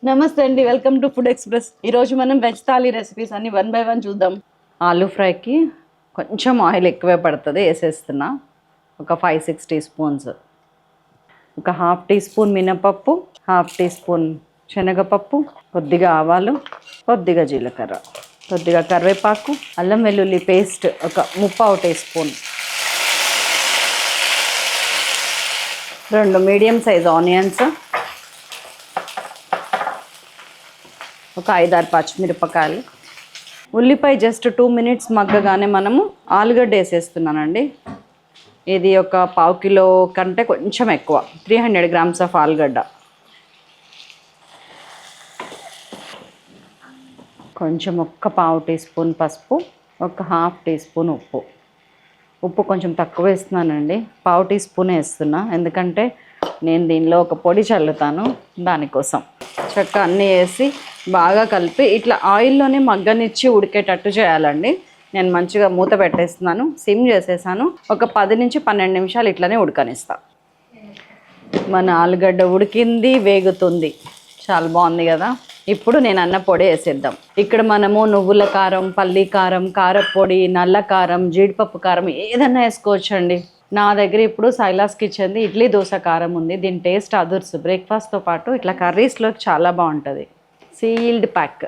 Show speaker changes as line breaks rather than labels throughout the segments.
నమస్తే అండి, welcome to food express. ఈరోజు మనం వెజ్ థాలీ రెసిపీస్ అన్ని 1 by 1 చూద్దాం. ఆలూ ఫ్రైకి కొంచెం ఆయిల్ ఎక్కువే పడుతుంది, వేసేస్తున్నా. ఒక 5-6 టీ స్పూన్స్. ఒక ½ టీ స్పూన్ మినపప్పు, ½ టీ స్పూన్ శనగపప్పు, కొద్దిగా ఆవాలు, కొద్దిగా జీలకర్ర, కొద్దిగా కరివేపాకు, అల్లం వెల్లుల్లి పేస్ట్ ఒక 3/4 teaspoon, 2 medium size onions, ఒక 5-6 పచ్చిమిరపకాయలు, ఉల్లిపాయ జస్ట్ 2 minutes మగ్గగానే మనము ఆలుగడ్డ వేసేస్తున్నానండి. ఇది ఒక 1/2 కిలో కంటే కొంచెం ఎక్కువ, 300 grams ఆఫ్ ఆలుగడ్డ. కొంచెం ఒక్క 1/2 టీ స్పూన్ పసుపు, ఒక ½ టీ స్పూన్ ఉప్పు కొంచెం తక్కువ వేస్తున్నానండి, 1/2 టీ స్పూన్ వేస్తున్నా, ఎందుకంటే నేను దీనిలో ఒక పొడి చల్లుతాను, దానికోసం. చక్క అన్నీ వేసి బాగా కలిపి ఇట్లా ఆయిల్లోనే మగ్గనిచ్చి ఉడికేటట్టు చేయాలండి. నేను మంచిగా మూత పెట్టేస్తున్నాను, సిమ్ చేసేసాను. ఒక 10 నుంచి 12 నిమిషాలు ఇట్లనే ఉడకనిస్తా. మన ఆలుగడ్డ ఉడికింది, వేగుతుంది, చాలా బాగుంది కదా. ఇప్పుడు నేను అన్న పొడి వేసేద్దాం. ఇక్కడ మనము నువ్వుల కారం, పల్లి కారం, కారపొడి, నల్ల కారం, జీడిపప్పు కారం ఏదన్నా వేసుకోవచ్చండి. నా దగ్గర ఇప్పుడు సైలాస్ కిచెన్ది ఇడ్లీ దోశ కారం ఉంది. దీని టేస్ట్ అదుర్స్. బ్రేక్ఫాస్ట్తో పాటు ఇట్లా కర్రీస్లోకి చాలా బాగుంటుంది. సీల్డ్ ప్యాక్,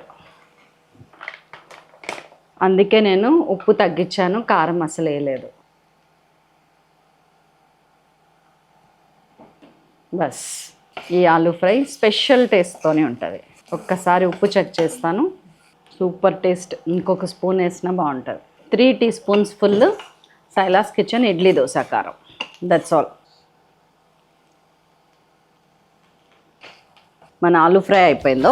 అందుకే నేను ఉప్పు తగ్గించాను, కారం అసలు వేయలేదు. బస్ ఈ ఆలూ ఫ్రై స్పెషల్ టేస్ట్తోనే ఉంటుంది. ఒక్కసారి ఉప్పు చెక్ చేస్తాను. Super taste. ఇంకొక స్పూన్ వేసినా బాగుంటుంది. 3 టీ స్పూన్స్ ఫుల్ సైలాస్ కిచెన్ ఇడ్లీ దోశ కారం. That's all. మన ఆలూ ఫ్రై అయిపోయిందో.